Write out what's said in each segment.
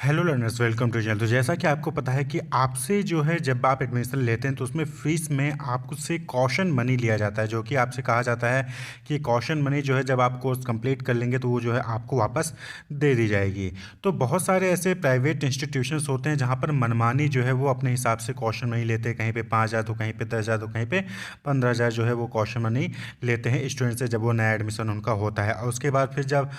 Hello learners, welcome to channel. तो जैसा कि आपको पता है कि आपसे जो है जब आप एडमिशन लेते हैं तो उसमें फ़ीस में आपसे कॉशन मनी लिया जाता है, जो कि आपसे कहा जाता है कि कॉशन मनी जो है जब आप कोर्स कंप्लीट कर लेंगे तो वो जो है आपको वापस दे दी जाएगी। तो बहुत सारे ऐसे प्राइवेट इंस्टीट्यूशंस होते हैं जहाँ पर मनमानी जो है वो अपने हिसाब से कॉशन मनी लेते हैं। कहीं पे 5,000 तो कहीं पे 10,000 तो कहीं पे 15,000 जो है वो कॉशन मनी लेते हैं स्टूडेंट से जब वो नया एडमिशन उनका होता है। और उसके बाद फिर जब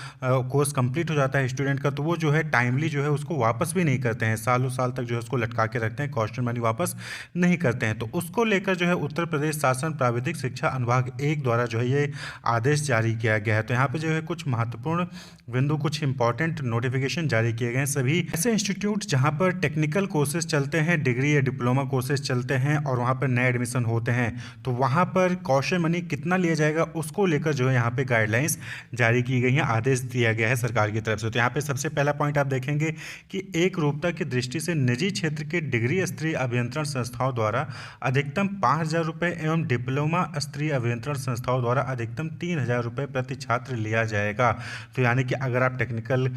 कोर्स कंप्लीट हो जाता है स्टूडेंट का तो वो जो है टाइमली जो है उसको वापस भी नहीं करते हैं, सालों साल तक जो है उसको लटका के रखते हैं, कॉस्टल मनी वापस नहीं करते हैं। तो उसको लेकर जो है उत्तर प्रदेश शासन प्राविधिक शिक्षा अनुभाग 1 द्वारा जो है ये आदेश जारी किया गया है। तो यहाँ पे जो है कुछ महत्वपूर्ण बिंदु, कुछ इंपॉर्टेंट नोटिफिकेशन जारी किए गए हैं। सभी ऐसे इंस्टीट्यूट जहाँ पर टेक्निकल कोर्सेज चलते हैं, डिग्री या डिप्लोमा कोर्सेज चलते हैं और वहाँ पर नए एडमिशन होते हैं, तो वहाँ पर कॉशन मनी कितना लिया जाएगा उसको लेकर जो है यहाँ पे गाइडलाइंस जारी की गई हैं, आदेश दिया गया है सरकार की तरफ से। तो यहाँ पे सबसे पहला पॉइंट आप देखेंगे कि एक रूपता की दृष्टि से निजी क्षेत्र के डिग्री स्तरीय अभियंत्रण संस्थाओं द्वारा अधिकतम 5,000 रुपये एवं डिप्लोमा स्तरीय अभियंत्रण संस्थाओं द्वारा अधिकतम 3,000 रुपये प्रति छात्र लिया जाएगा। तो यानी कि अगर आप टेक्निकल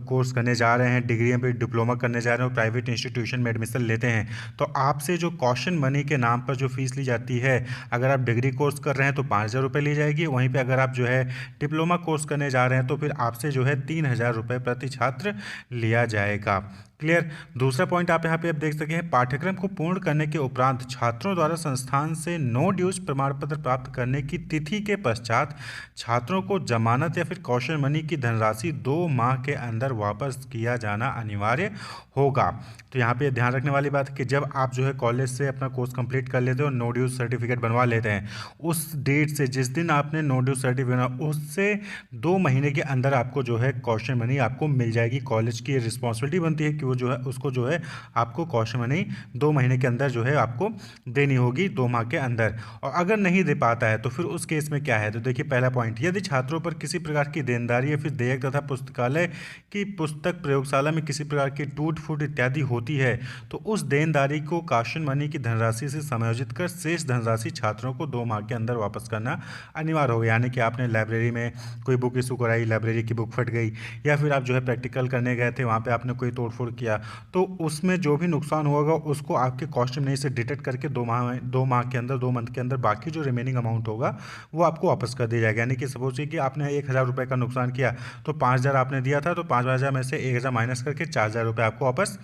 कोर्स करने जा रहे हैं, डिग्री में डिप्लोमा करने जा रहे हैं, प्राइवेट इंस्टीट्यूशन में एडमिशन लेते हैं, तो आपसे जो कॉशन मनी के नाम पर जो फीस ली जाती है, अगर आप डिग्री कोर्स कर रहे हैं तो 5,000 रुपये ली जाएगी। वहीं पर अगर आप जो है डिप्लोमा कोर्स करने जा रहे हैं तो फिर आपसे जो है 3,000 रुपये प्रति छात्र लिया जाएगा। क्लियर। दूसरा पॉइंट आप यहाँ पे आप देख सकते हैं, पाठ्यक्रम को पूर्ण करने के उपरांत छात्रों द्वारा संस्थान से नो ड्यूज प्रमाण पत्र प्राप्त करने की तिथि के पश्चात छात्रों को जमानत या फिर कॉशन मनी की धनराशि 2 माह के अंदर वापस किया जाना अनिवार्य होगा। तो यहाँ पे ध्यान रखने वाली बात है कि जब आप जो है कॉलेज से अपना कोर्स कंप्लीट कर लेते हो, नो ड्यूज सर्टिफिकेट बनवा लेते हैं, उस डेट से जिस दिन आपने नो ड्यूज सर्टिफिकेट बनवा उससे 2 महीने के अंदर आपको जो है कॉशन मनी आपको मिल जाएगी। कॉलेज की रिस्पॉन्सिबिलिटी बनती है कि वो जो है उसको जो है आपको कॉशन मनी 2 महीने के अंदर जो है आपको देनी होगी, 2 माह के अंदर। और अगर नहीं दे पाता है तो फिर उस केस में क्या है, तो देखिए पहला पॉइंट, यदि छात्रों पर किसी प्रकार की देनदारी या फिर देयक तथा पुस्तकालय की पुस्तक प्रयोगशाला में किसी प्रकार की टूट फूट इत्यादि होती है तो उस देनदारी को कॉशन मनी की धनराशि से समायोजित कर शेष धनराशि छात्रों को 2 माह के अंदर वापस करना अनिवार्य होगा। यानी कि आपने लाइब्रेरी में कोई बुक इशू कराई, लाइब्रेरी की बुक फट गई, या फिर आप जो है प्रैक्टिकल करने गए थे, वहाँ पे आपने कोई तोड़फोड़ किया, तो उसमें जो भी नुकसान होगा उसको आपके कॉस्ट मनी से डिडक्ट करके 2 माह के अंदर, 2 मंथ के अंदर बाकी जो रिमेनिंग अमाउंट होगा वो आपको वापस कर दिया जाएगा। यानी कि सपोज कि आपने 1,000 रुपये का नुकसान किया तो 5,000 आपने दिया था, तो 5,000 में से 1,000 माइनस करके 4,000 रुपये आपको वापस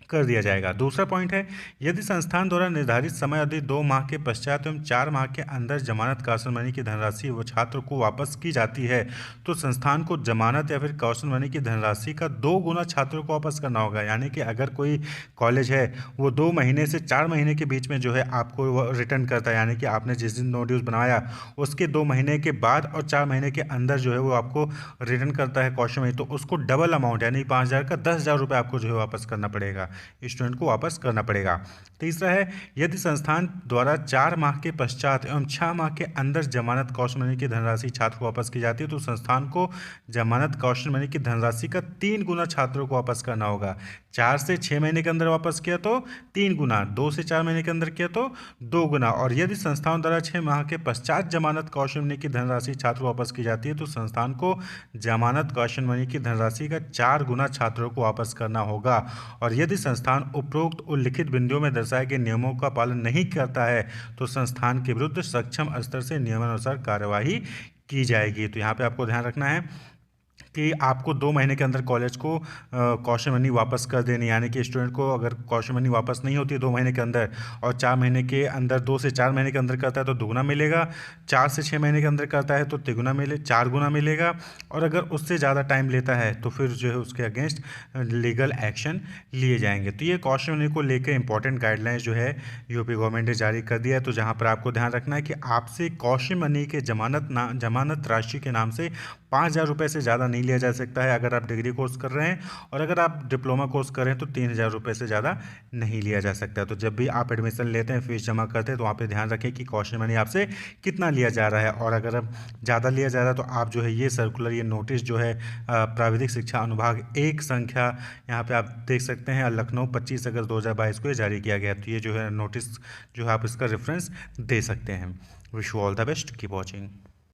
कर दिया जाएगा। दूसरा पॉइंट है, यदि संस्थान द्वारा निर्धारित समय अवधि 2 माह के पश्चात एवं 4 माह के अंदर जमानत कॉशन मनी की धनराशि वो छात्र को वापस की जाती है तो संस्थान को जमानत या फिर कॉशन मनी की धनराशि का 2 गुना छात्रों को वापस करना होगा। यानी कि अगर कोई कॉलेज है वो 2 महीने से 4 महीने के बीच में जो है आपको रिटर्न करता है, यानी कि आपने जिस दिन नो ड्यूज बनाया उसके 2 महीने के बाद और 4 महीने के अंदर जो है वो आपको रिटर्न करता है कॉशन मनी, तो उसको डबल अमाउंट यानी 5,000 का 10,000 रुपये आपको जो है वापस करना पड़ेगा, स्टूडेंट को वापस करना पड़ेगा। तीसरा है, यदि संस्थान द्वारा 4 माह के पश्चात एवं 6 माह के अंदर जमानत कॉशन मनी की धनराशि छात्र को वापस की जाती है तो संस्थान को जमानत कॉशन मनी की धनराशि का 3 गुना छात्रों को वापस करना होगा। 4 से 6 महीने के अंदर वापस किया तो 3 गुना, 2 से 4 महीने के अंदर किया तो 2 गुना, और यदि संस्थान द्वारा 6 माह के पश्चात जमानत कॉशन मनी की धनराशि छात्र को वापस की जाती है तो संस्थान को जमानत कॉशन मनी की धनराशि का 4 गुना छात्रों को वापस करना होगा। और यदि संस्थान उपरोक्त उल्लिखित बिंदुओं में दर्शाए गए नियमों का पालन नहीं करता है तो संस्थान के विरुद्ध सक्षम स्तर से नियमानुसार कार्यवाही की जाएगी। तो यहाँ पे आपको ध्यान रखना है कि आपको 2 महीने के अंदर कॉलेज को कॉशन मनी वापस कर देनी, यानी कि स्टूडेंट को अगर कॉशन मनी वापस नहीं होती 2 महीने के अंदर और 4 महीने के अंदर, 2 से 4 महीने के अंदर करता है तो दुगुना मिलेगा, 4 से 6 महीने के अंदर करता है तो तिगुना 4 गुना मिलेगा, और अगर उससे ज़्यादा टाइम लेता है तो फिर जो है उसके अगेंस्ट लीगल एक्शन लिए जाएंगे। तो ये कॉशन मनी को लेकर इंपॉर्टेंट गाइडलाइंस जो है यूपी गवर्नमेंट ने जारी कर दिया है। तो जहाँ पर आपको ध्यान रखना है कि आपसे कॉशन मनी के जमानत राशि के नाम से 5,000 रुपये से ज़्यादा नहीं लिया जा सकता है अगर आप डिग्री कोर्स कर रहे हैं, और अगर आप डिप्लोमा कोर्स कर रहे हैं तो 3,000 रुपये से ज़्यादा नहीं लिया जा सकता। तो जब भी आप एडमिशन लेते हैं, फीस जमा करते हैं, तो वहाँ पे ध्यान रखें कि कॉशन मनी आपसे कितना लिया जा रहा है, और अगर अब ज़्यादा लिया जा रहा है तो आप जो है ये सर्कुलर, ये नोटिस जो है प्राविधिक शिक्षा अनुभाग 1 संख्या यहाँ पर आप देख सकते हैं, लखनऊ 25 अगस्त 2022 को ये जारी किया गया। तो ये जो है नोटिस जो है आप इसका रेफरेंस दे सकते हैं। Wish you all the best, keep watching.